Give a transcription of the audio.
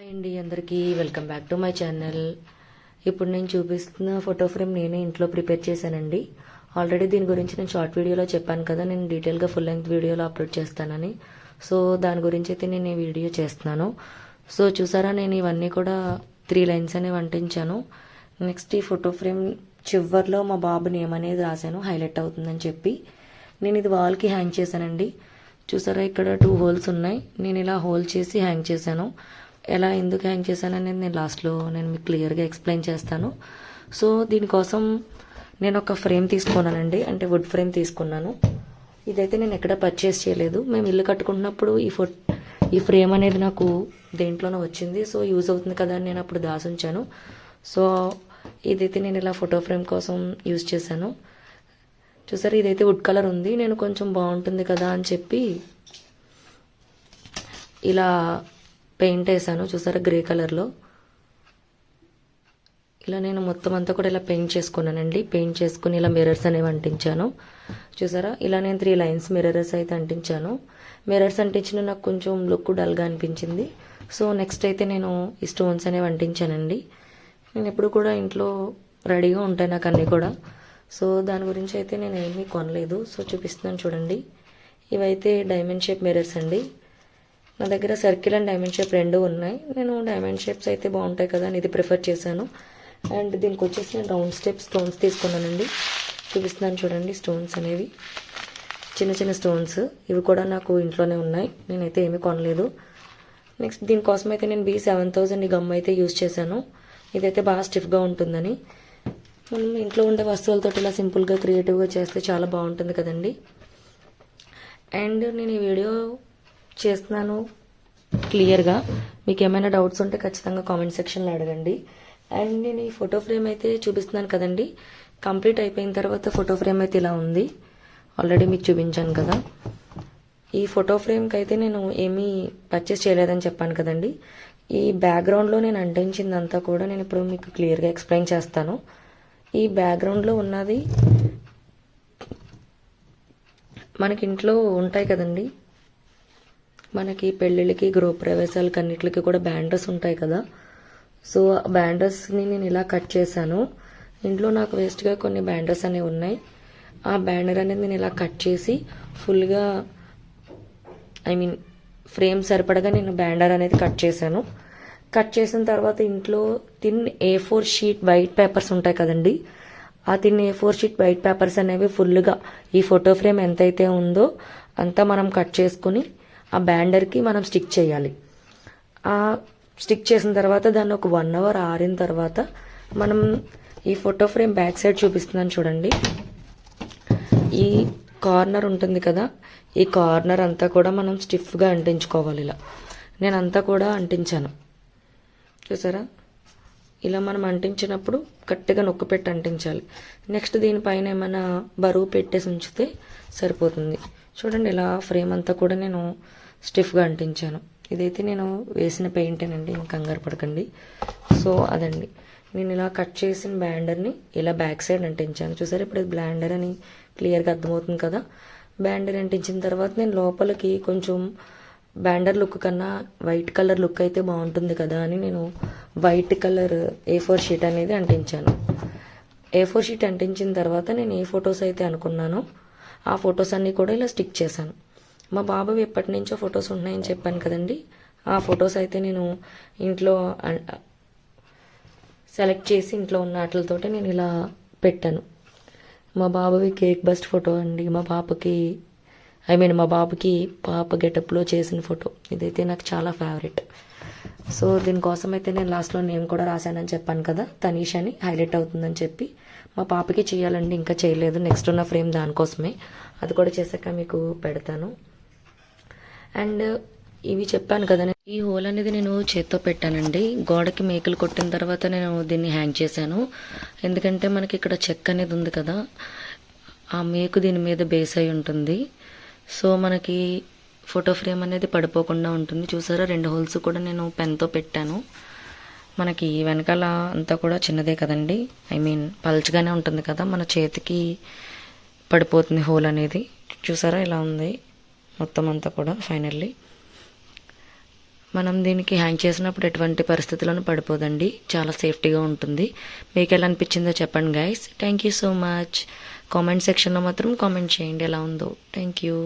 Hi అండి, అందరికీ welcome back to my channel. ఇప్పుడు నేను చూపిస్తున్న ఫోటో ఫ్రేమ్ నేనే ఇంట్లో ప్రిపేర్ చేశానండి. ఆల్రెడీ దీని గురించి నేను షార్ట్ వీడియోలో చెప్పాను కదా, నేను డీటెయిల్గా ఫుల్ లెంగ్త్ వీడియోలో అప్లోడ్ చేస్తానని. సో దాని గురించి అయితే నేను ఈ వీడియో చేస్తున్నాను. సో చూసారా, నేను ఇవన్నీ కూడా 3 లైన్స్ అనేవి అంటించాను. నెక్స్ట్ ఈ ఫోటో ఫ్రేమ్ చివర్లో మా బాబు నేమ్ అనేది రాశాను, హైలైట్ అవుతుందని చెప్పి. నేను ఇది వాల్కి హ్యాంగ్ చేశానండి. చూసారా, ఇక్కడ 2 హోల్స్ ఉన్నాయి. నేను ఇలా హోల్ చేసి హ్యాంగ్ చేశాను. ఎలా ఎందుకు హ్యాంగ్ చేశాను అనేది నేను లాస్ట్లో మీకు క్లియర్గా ఎక్స్ప్లెయిన్ చేస్తాను. సో దీనికోసం నేను ఒక ఫ్రేమ్ తీసుకున్నానండి, అంటే వుడ్ ఫ్రేమ్ తీసుకున్నాను. ఇదైతే నేను ఎక్కడ పర్చేస్ చేయలేదు. మేము ఇల్లు కట్టుకుంటున్నప్పుడు ఈ ఫ్రేమ్ అనేది నాకు దేంట్లోనో వచ్చింది. సో యూజ్ అవుతుంది కదా అని నేను అప్పుడు దాచుంచాను. సో ఇదైతే నేను ఇలా ఫోటో ఫ్రేమ్ కోసం యూజ్ చేశాను. చూసారు, ఇదైతే వుడ్ కలర్ ఉంది. నేను కొంచెం బాగుంటుంది కదా అని చెప్పి ఇలా పెయింట్ వేసాను. చూసారా, గ్రే కలర్లో ఇలా నేను మొత్తం అంతా కూడా ఇలా పెయింట్ చేసుకున్నానండి. పెయింట్ చేసుకుని ఇలా మిర్రర్స్ అనేవి అంటించాను. చూసారా, ఇలా నేను 3 లైన్స్ మిర్రర్స్ అయితే అంటించాను. మిర్రర్స్ అంటించిన నాకు కొంచెం లుక్ డల్గా అనిపించింది. సో నెక్స్ట్ అయితే నేను ఈ స్టోన్స్ అనేవి అంటించానండి. నేను ఎప్పుడు కూడా ఇంట్లో రెడీగా ఉంటాయి నాకు అన్నీ కూడా. సో దాని గురించి అయితే నేను ఏమీ కొనలేదు. సో చూపిస్తున్నాను చూడండి. ఇవైతే డైమండ్ షేప్ మిర్రర్స్ అండి. నా దగ్గర సర్కిల్ అండ్ డైమండ్ షేప్ 2 ఉన్నాయి. నేను డైమండ్ షేప్స్ అయితే బాగుంటాయి కదా అని ఇది ప్రిఫర్ చేశాను. అండ్ దీనికి వచ్చేసి నేను రౌండ్ స్టోన్స్ తీసుకున్నానండి. చూపిస్తున్నాను చూడండి. స్టోన్స్ అనేవి చిన్న చిన్న స్టోన్స్, ఇవి కూడా నాకు ఇంట్లోనే ఉన్నాయి. నేనైతే ఏమీ కొనలేదు. నెక్స్ట్ దీనికోసం అయితే నేను B7000 గమ్ అయితే యూజ్ చేశాను. ఇదైతే బాగా స్టిఫ్గా ఉంటుందని. మనం ఇంట్లో ఉండే వస్తువులతో ఇలా సింపుల్గా క్రియేటివ్గా చేస్తే చాలా బాగుంటుంది కదండి. అండ్ నేను ఈ వీడియో చేస్తున్నాను క్లియర్గా. మీకు ఏమైనా డౌట్స్ ఉంటే ఖచ్చితంగా కామెంట్ సెక్షన్లో అడగండి. అండ్ నేను ఈ ఫోటో ఫ్రేమ్ అయితే చూపిస్తున్నాను కదండి. కంప్లీట్ అయిపోయిన తర్వాత ఫోటో ఫ్రేమ్ అయితే ఇలా ఉంది. ఆల్రెడీ మీకు చూపించాను కదా. ఈ ఫోటో ఫ్రేమ్కి అయితే నేను ఏమీ పర్చేస్ చేయలేదని చెప్పాను కదండి. ఈ బ్యాక్గ్రౌండ్లో నేను అంటించిందంతా కూడా నేను ఇప్పుడు మీకు క్లియర్గా ఎక్స్ప్లెయిన్ చేస్తాను. ఈ బ్యాక్గ్రౌండ్లో ఉన్నది మనకి ఇంట్లో ఉంటాయి కదండి. మనకి పెళ్ళిళ్ళకి, గృహప్రవేశాలకి అన్నిటికి కూడా బ్యాండర్స్ ఉంటాయి కదా. సో బ్యాండర్స్ని నేను ఇలా కట్ చేశాను. ఇంట్లో నాకు వేస్ట్గా కొన్ని బ్యాండర్స్ అనేవి ఉన్నాయి. ఆ బ్యాండర్ అనేది నేను ఇలా కట్ చేసి ఫుల్గా ఫ్రేమ్ సరిపడగా నేను బ్యాండర్ అనేది కట్ చేశాను. కట్ చేసిన తర్వాత ఇంట్లో thin A4 sheet white papers ఉంటాయి కదండి. ఆ thin A4 sheet white papers అనేవి ఫుల్గా ఈ ఫోటో ఫ్రేమ్ ఎంతైతే ఉందో అంతా మనం కట్ చేసుకుని ఆ బ్యాండర్కి మనం స్టిక్ చేయాలి. ఆ స్టిక్ చేసిన తర్వాత దాన్ని ఒక 1 అవర్ ఆరిన తర్వాత మనం ఈ ఫోటో ఫ్రేమ్ బ్యాక్ సైడ్ చూపిస్తున్నాను చూడండి. ఈ కార్నర్ ఉంటుంది కదా, ఈ కార్నర్ అంతా కూడా మనం స్టిఫ్గా అంటించుకోవాలి. ఇలా నేను అంతా కూడా అంటించాను. చూసారా, ఇలా మనం అంటించినప్పుడు గట్టిగా నొక్కి పెట్టి అంటించాలి. నెక్స్ట్ దీనిపైన ఏమైనా బరువు పెట్టేసి ఉంచితే సరిపోతుంది. చూడండి, ఇలా ఫ్రేమ్ అంతా కూడా నేను స్టిఫ్గా అంటించాను. ఇదైతే నేను వేసిన పెయింటేనండి, ఏం కంగారు పడకండి. సో అదండి, నేను ఇలా కట్ చేసిన బ్యాండర్ని ఇలా బ్యాక్ సైడ్ అంటించాను. చూసారు, ఇప్పుడు బ్లాండర్ అని క్లియర్గా అర్థమవుతుంది కదా. బ్యాండర్ అంటించిన తర్వాత నేను లోపలికి కొంచెం బ్యాండర్ లుక్ కన్నా వైట్ కలర్ లుక్ అయితే బాగుంటుంది కదా అని నేను వైట్ కలర్ A4 షీట్ అనేది అంటించాను. A4 షీట్ అంటించిన తర్వాత నేను ఏ ఫొటోస్ అయితే అనుకున్నానో ఆ ఫొటోస్ అన్నీ కూడా ఇలా స్టిక్ చేశాను. మా బాబు ఎప్పటి నుంచో ఫొటోస్ ఉన్నాయని చెప్పాను కదండి. ఆ ఫొటోస్ అయితే నేను ఇంట్లో సెలెక్ట్ చేసి ఇంట్లో ఉన్న వాటితోటి నేను ఇలా పెట్టాను. మా బాబువి కేక్ బస్ట్ ఫోటో అండి. మా బాబుకి పాప గెటప్లో చేసిన ఫోటో. ఇదైతే నాకు చాలా ఫేవరెట్. సో దీనికోసం అయితే నేను లాస్ట్లో నేమ్ కూడా రాశానని చెప్పాను కదా, తనీష్ అని హైలైట్ అవుతుందని చెప్పి. మా పాపకి చేయాలండి, ఇంకా చేయలేదు. నెక్స్ట్ ఉన్న ఫ్రేమ్ దానికోసమే, అది కూడా చేశాక మీకు పెడతాను. అండ్ ఇవి చెప్పాను కదా, ఈ హోల్ అనేది నేను చేత్తో పెట్టానండి. గోడకి మేకులు కొట్టిన తర్వాత నేను దీన్ని హ్యాంగ్ చేశాను. ఎందుకంటే మనకి ఇక్కడ చెక్క అనేది ఉంది కదా, ఆ మేకు దీని మీద బేస్ అయి ఉంటుంది. సో మనకి ఫోటో ఫ్రేమ్ అనేది పడిపోకుండా ఉంటుంది. చూసారా, 2 హోల్స్ కూడా నేను పెన్తో పెట్టాను. మనకి వెనకాల అంతా కూడా చిన్నదే కదండి, పల్చగానే ఉంటుంది కదా, మన చేతికి పడిపోతుంది హోల్ అనేది. చూసారా, ఇలా ఉంది మొత్తం అంతా కూడా. ఫైనల్లీ మనం దీనికి హ్యాంగ్ చేసినప్పుడు ఎటువంటి పరిస్థితుల్లోనూ పడిపోదండి, చాలా సేఫ్టీగా ఉంటుంది. మీకు ఎలా అనిపించిందో చెప్పండి guys. Thank you so much. Comment సెక్షన్లో మాత్రం కామెంట్ చేయండి ఎలా ఉందో. Thank you.